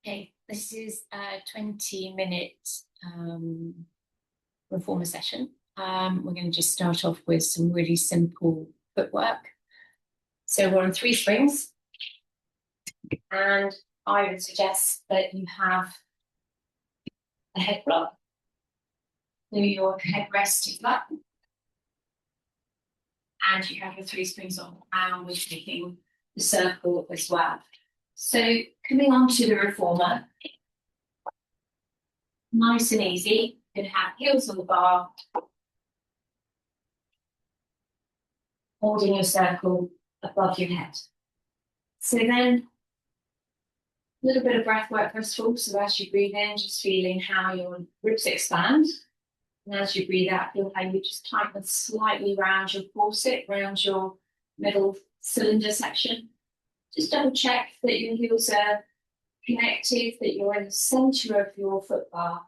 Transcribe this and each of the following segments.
Okay, this is a 20-minute reformer session. We're going to just start off with some really simple footwork. So we're on 3 springs, and I would suggest that you have a head block. So your head rest is up, and you have your 3 springs on the ground with making the circle as well. So coming on to the reformer, nice and easy. You can have heels on the bar, holding your circle above your head. So then, a little bit of breath work first of all. So as you breathe in, just feeling how your ribs expand. And as you breathe out, feel how you just tighten slightly around your corset, around your middle cylinder section. Just double check that your heels are connected, that you're in the center of your foot bar.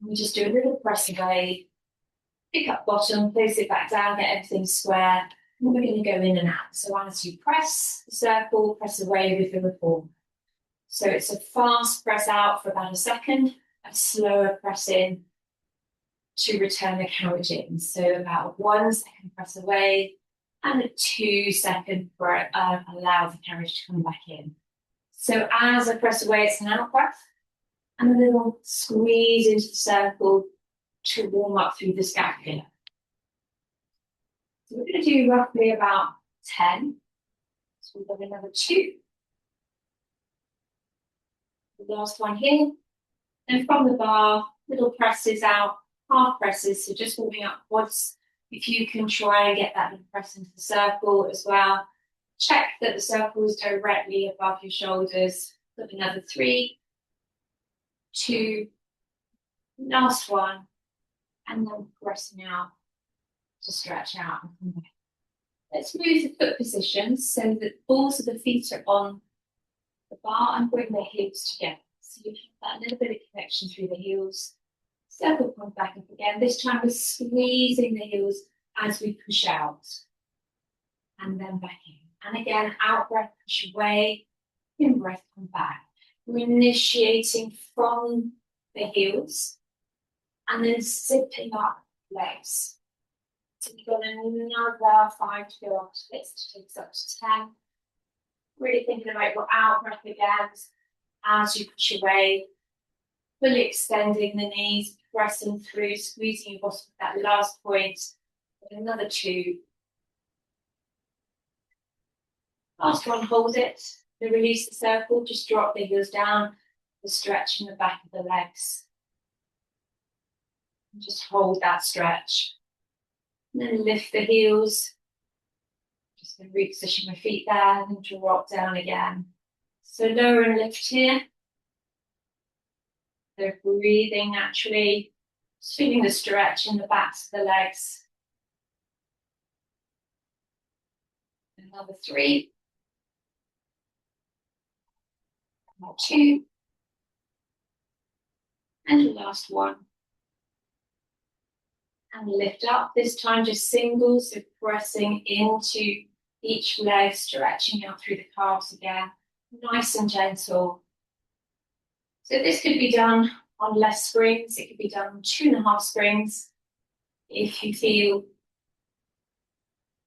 We just do a little press away, pick up bottom, place it back down, get everything square. And we're going to go in and out. So as you press the circle, press away with the reform. So it's a fast press out for about a second, a slower press in to return the carriage in. So about 1 second press away and a 2 second allow the carriage to come back in. So as I press away, it's an out breath and a little squeeze into the circle to warm up through the scapula. So we're going to do roughly about 10. So we've got another 2. The last one here. And from the bar, little presses out, half presses, so just warming up once. If you can try and get that little press into the circle as well. Check that the circle is directly above your shoulders. Put another 3, 2, last one, and then pressing out to stretch out and come back. Let's move the foot positions so that the balls of the feet are on the bar and bring the heels together. So you have that little bit of connection through the heels. Circle comes back up again. This time we're squeezing the heels as we push out. And then back in. And again, out breath, push away. In breath, come back. We're initiating from the heels. And then zipping up legs. So we've got another 5 to go up to this, to take us up to 10. Really thinking about your out breath again as you push away, fully extending the knees, pressing through, squeezing your bottom at that last point. Another 2. Last one, hold it. To release the circle, just drop the heels down, the stretch in the back of the legs. And just hold that stretch. And then lift the heels. Just going to reposition my feet there and drop down again. So lower and lift here. So breathing naturally, just feeling the stretch in the backs of the legs. Another 3. Another 2. And the last one. And lift up, this time just singles, so pressing into each leg, stretching out through the calves again, nice and gentle. So this could be done on less springs, it could be done on 2.5 springs. If you feel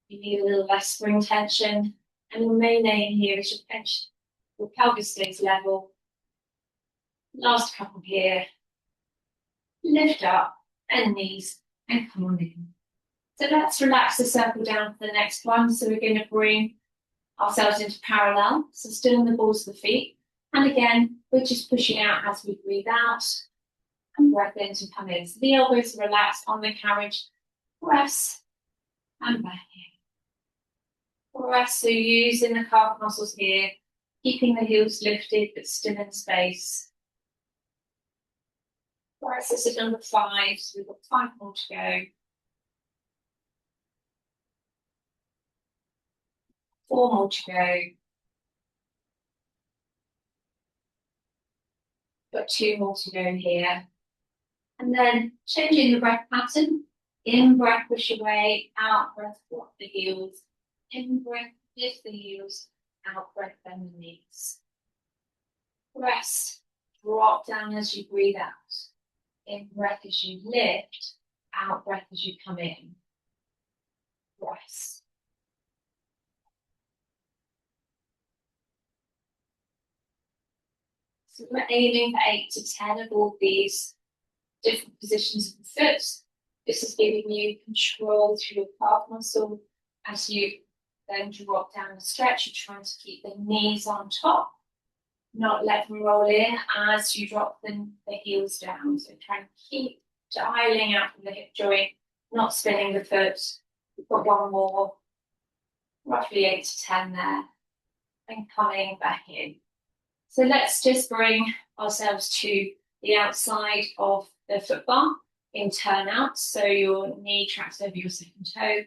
you need a little less spring tension, and your main aim here is your tension, your pelvis stays level. Last couple here, lift up, bend knees, and come on in. So let's relax the circle down for the next one. So we're going to bring ourselves into parallel. So still in the balls of the feet. And again, we're just pushing out as we breathe out. And breath in to come in. So the elbows are relaxed on the carriage. Press and back in. Press, so using the calf muscles here. Keeping the heels lifted but still in space. Press, this is number 5. So we've got 5 more to go. 4 more to go. Got 2 more to go here. And then changing the breath pattern. In breath, push away. Out breath, drop the heels. In breath, lift the heels. Out breath, bend the knees. Rest. Drop down as you breathe out. In breath as you lift. Out breath as you come in. Rest. So we're aiming for 8 to 10 of all these different positions of the foot. This is giving you control through your calf muscle as you then drop down and stretch. You're trying to keep the knees on top, not let them roll in as you drop the heels down. So try and keep dialing out from the hip joint, not spinning the foot. We've got one more, roughly 8 to 10 there, and coming back in. So let's just bring ourselves to the outside of the foot bar in turnout. So your knee tracks over your second toe.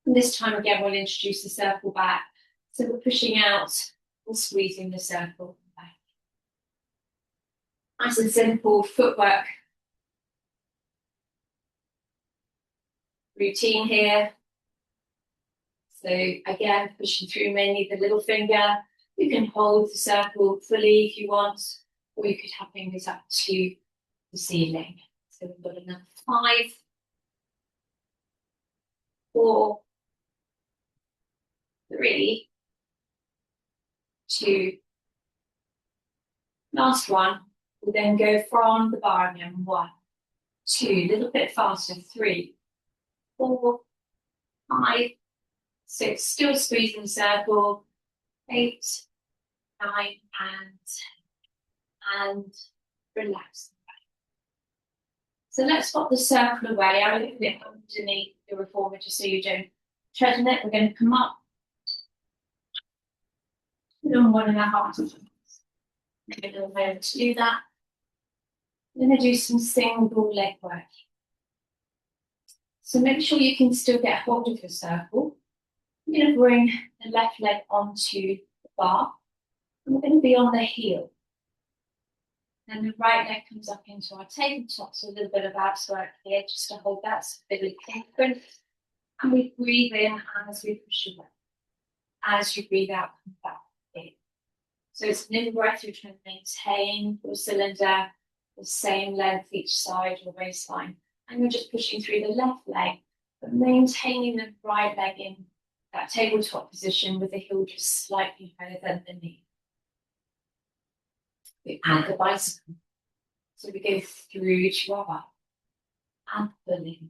And this time again, we'll introduce the circle back. So we're pushing out and squeezing the circle back. Nice and simple footwork routine here. So again, pushing through mainly the little finger. You can hold the circle fully if you want, or you could have fingers up to the ceiling. So we've got another 5, 4, 3, 2. Last one. We'll then go from the bar again. 1, 2, a little bit faster. 3, 4, 5, 6. Still squeezing the circle. 8, 9, and relax. So let's pop the circle away. I'll leave it underneath the reformer just so you don't tread on it. We're going to come up. Put on 1.5 seconds. Give it a little moment to do that. I'm going to do some single leg work. So make sure you can still get hold of your circle. I'm going to bring the left leg onto the bar. And we're going to be on the heel. And the right leg comes up into our tabletop. So a little bit of abs work here just to hold that stability. And we breathe in as we push away. As you breathe out, come back in. So it's an in breath, you're trying to maintain your cylinder, the same length each side, your waistline. And you're just pushing through the left leg, but maintaining the right leg in that tabletop position with the heel just slightly higher than the knee. We add the bicycle. So we go through to our back and pull in.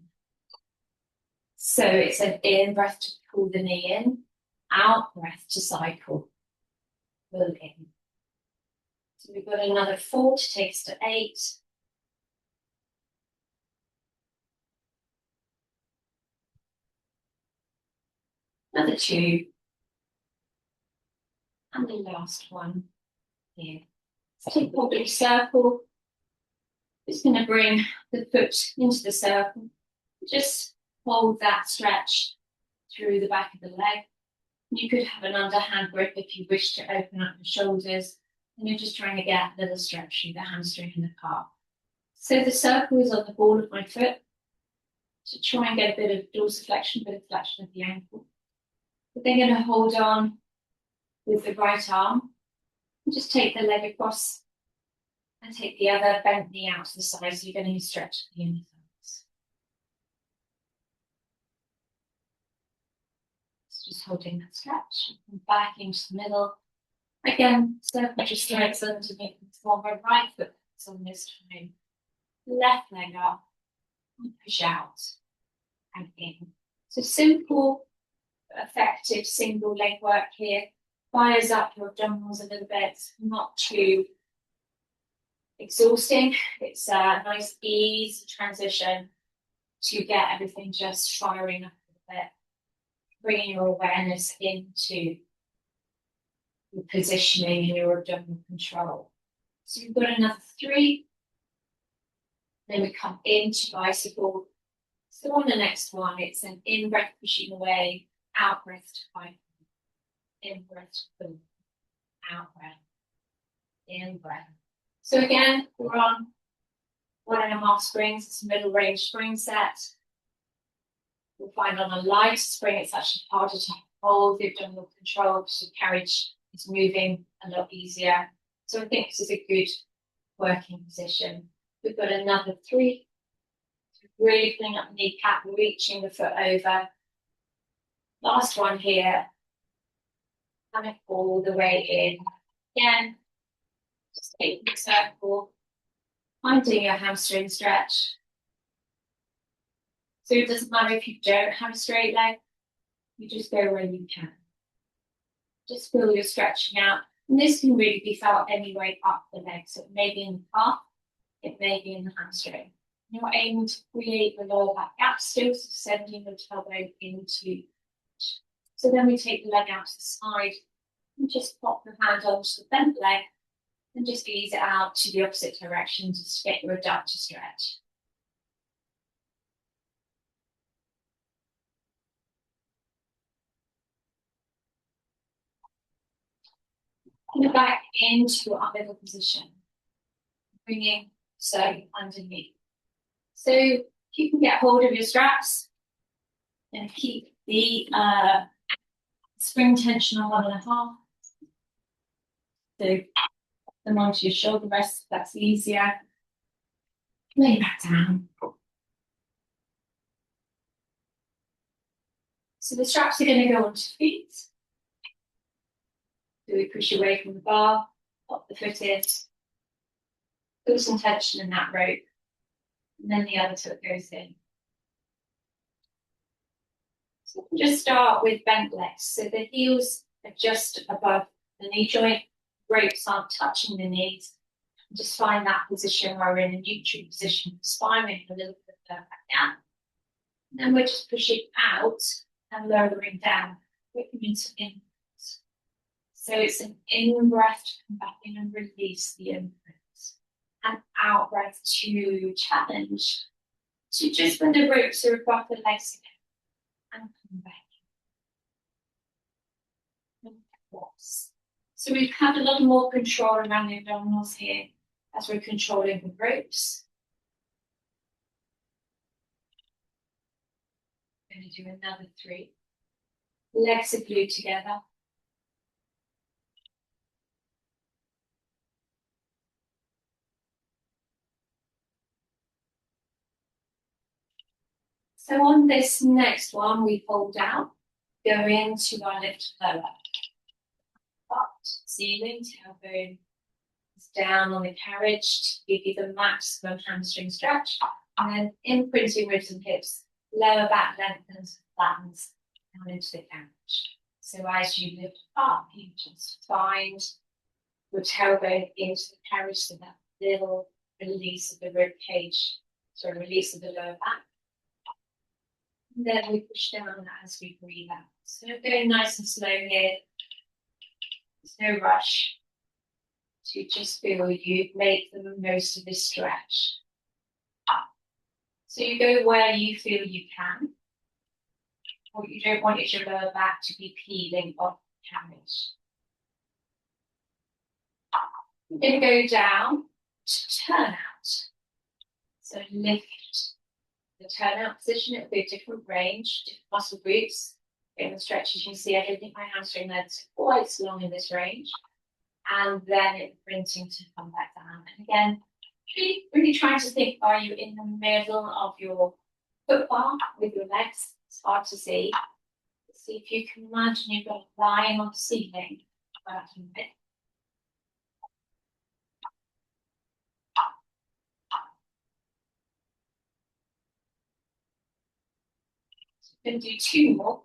So it's an in breath to pull the knee in, out breath to cycle, pull in. So we've got another 4 to take us to 8. Another 2. And the last one here. So take hold of the circle. Just going to bring the foot into the circle. Just hold that stretch through the back of the leg. You could have an underhand grip if you wish to open up the shoulders. And you're just trying to get a little stretch through the hamstring and the calf. So the circle is on the ball of my foot. So try and get a bit of dorsiflexion, a bit of flexion of the ankle. But then going to hold on with the right arm. And just take the leg across and take the other bent knee out to the side. So you're going to stretch the inner thighs. So just holding that stretch. And back into the middle. Again, circle just legs under me. One my right foot on this time. Left leg up. And push out. And in. So simple, effective single leg work here. Fires up your abdominals a little bit, not too exhausting. It's a nice easy transition to get everything just firing up a little bit, bringing your awareness into your positioning and your abdominal control. So you've got another 3. Then we come into bicycle. So on the next one, it's an in breath pushing away, out breath to fight. In breath, boom, out breath, in breath. So again, we're on 1.5 springs. It's a middle range spring set. You'll find on a light spring, it's actually harder to hold the abdominal control because the carriage is moving a lot easier. So I think this is a good working position. We've got another 3. Really pulling up the kneecap, reaching the foot over. Last one here. Coming all the way in. Again, just take the circle. Finding your hamstring stretch. So it doesn't matter if you don't have a straight leg, you just go where you can. Just feel you're stretching out. And this can really be felt any way up the leg. So it may be in the calf, it may be in the hamstring. You're aiming to create the lower back gap, still sending the tailbone into. So then we take the leg out to the side and just pop the hand onto the bent leg and just ease it out to the opposite direction to get your adductor stretch. Come back into our middle position, bringing so underneath. So if you can get hold of your straps and keep the spring tension on 1.5. So them onto your shoulder rest, that's easier. Lay back down. So the straps are going to go onto feet. So we push away from the bar, pop the foot in, put some tension in that rope, and then the other foot goes in. So we'll just start with bent legs. So the heels are just above the knee joint, ropes aren't touching the knees. Just find that position where we're in a neutral position, spine a little bit back down. And then we're just pushing out and lowering down, whipping into inwards. So it's an in breath to come back in and release the inwards. And out breath to challenge. So just when the ropes are above the legs again. And come back. So we've had a little more control around the abdominals here as we're controlling the ropes. I'm going to do another 3. Legs are glued together. So on this next one, we hold down, go into our lift lower. Up, ceiling, tailbone is down on the carriage to give you the maximum hamstring stretch. And then imprinting ribs and hips, lower back lengthens, flattens down into the carriage. So as you lift up, you just find your tailbone into the carriage, so that little release of the rib cage, so release of the lower back. And then we push down as we breathe out. So going nice and slow here. There's no rush to just feel you make the most of this stretch. So you go where you feel you can. What you don't want is your lower back to be peeling off the carriage. You're going to go down to turn out. So lift the turnout position. It'll be a different range, different muscle groups. In the stretch, as you can see, I don't think my hamstring legs are quite so long in this range. And then imprinting to come back down. And again, really trying to think, are you in the middle of your foot bar with your legs? It's hard to see. See if you can imagine you've got a line on the ceiling. Working a bit. So we're going to do 2 more.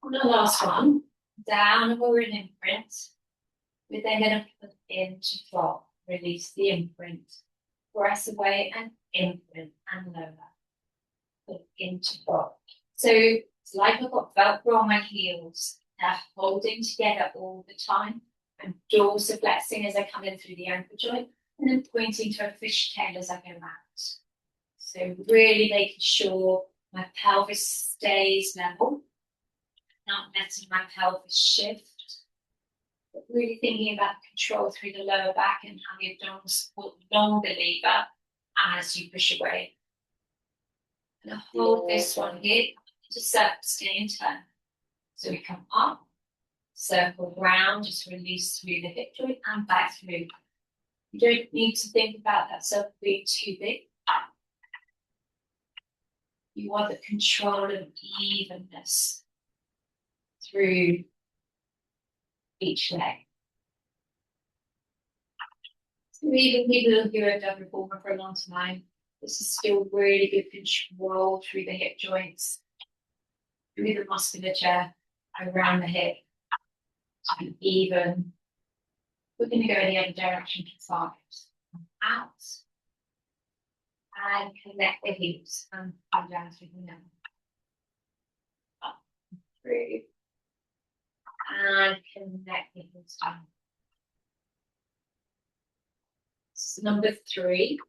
On the last one, down over an imprint. We're then going to put into flop, release the imprint, press away and imprint and lower. Put into flop. So it's like I've got Velcro on my heels. They're holding together all the time. I'm dorsiflexing as I come in through the ankle joint and then pointing to a fishtail as I go out. So really making sure my pelvis stays level, not letting my pelvis shift. But really thinking about control through the lower back and how the abdominals support the longer lever as you push away. And hold this one here, just stay in turn. So we come up, circle round, just release through the hip joint and back through. You don't need to think about that circle being too big. You want the control and evenness through each leg. So even people who have done reformer for a long time, this is still really good control through the hip joints, through the musculature around the hip, and even. We're going to go in the other direction to 5. Out. And connect the hips and come down through the neck. Up, through. And connect the hips down. So number 3.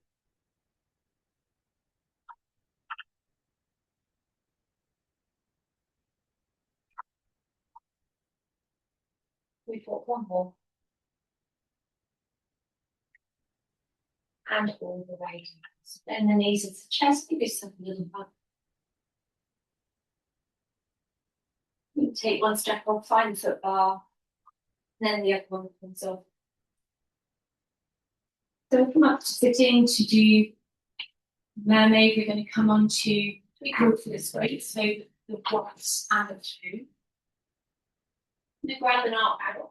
We've got one more. And all the way down. So bend the knees into the chest, give yourself a little hug. You can take one step off, find the foot bar, and then the other one comes off. So we'll come up to sitting to do mermaid. We're going to come on to, we go for this way, so the 1 and the 2. Now grab an arm out.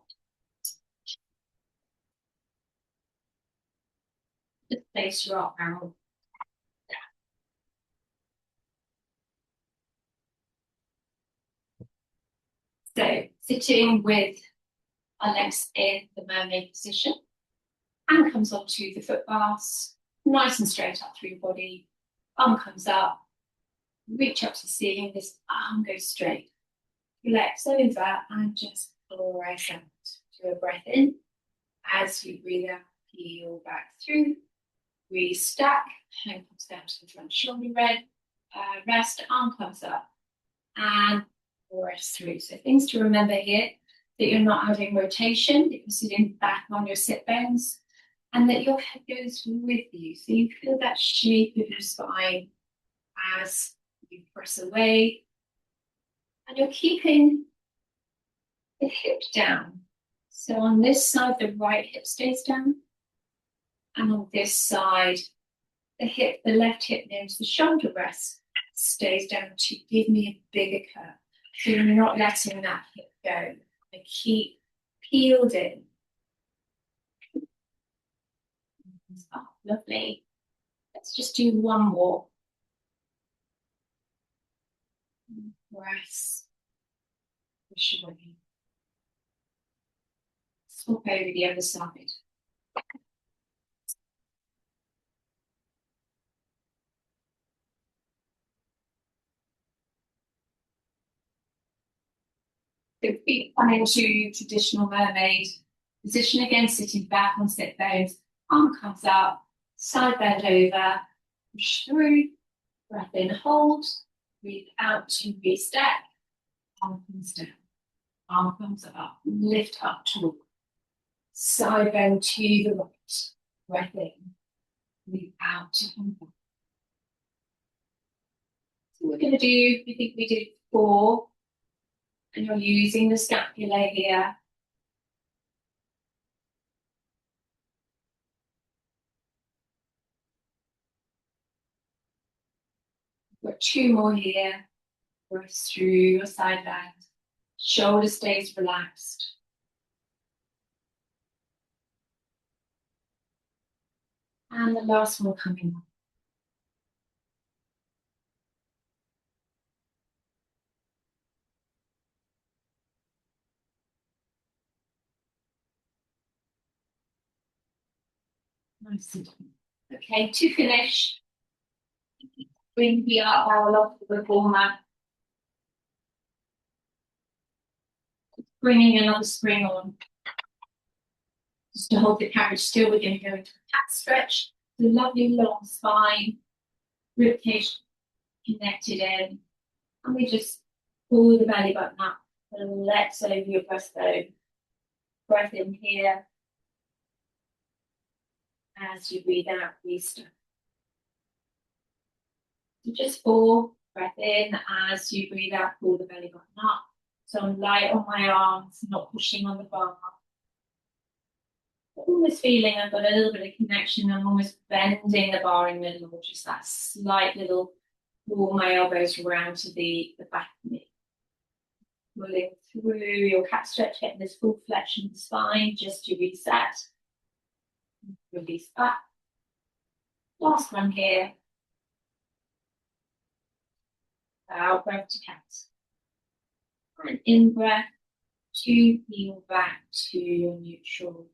Just place your arm out. So sitting with our legs in the mermaid position, and comes onto the foot bars, nice and straight up through your body. Arm comes up, reach up to the ceiling, this arm goes straight. Relax over and just press out. Do a breath in. As you breathe out, peel back through. Restack, hand comes down to the front shoulder rest, arm comes up, and rest through. So things to remember here, that you're not having rotation, that you're sitting back on your sit bones, and that your head goes with you. So you feel that shape of your spine as you press away, and you're keeping the hip down. So on this side, the right hip stays down, and on this side, the left hip nearest the shoulder rest stays down to give me a bigger curve. So you're not letting that hip go. And keep peeled in. Oh, lovely. Let's just do one more. Press. Push away. Swap over the other side. So feet come into traditional mermaid position again, sitting back on sit bones. Arm comes up, side bend over, push through, breath in, hold, breathe out to restack. Arm comes down, arm comes up, lift up tall. Side bend to the right, breath in, breathe out to come back. So we're going to do, I think we did 4, and you're using the scapula here. We've got 2 more here. Press through your side bend. Shoulder stays relaxed. And the last one coming up. Nice and done. Okay, to finish, bring the arm off the reformer. Bringing another spring on. Just to hold the carriage still, we're going to go into a cat stretch. The lovely long spine, ribcage connected in. And we just pull the belly button up and let over your breastbone. Breath in here. As you breathe out, restart. So just 4, breath in. As you breathe out, pull the belly button up. So I'm light on my arms, not pushing on the bar. Almost feeling I've got a little bit of connection. I'm almost bending the bar in the middle, just that slight little pull my elbows around to the back of me. Pulling through your cat stretch, getting this full flexion of the spine just to reset. Release back. Last one here. Out breath to cat. And in breath to heel back to your neutral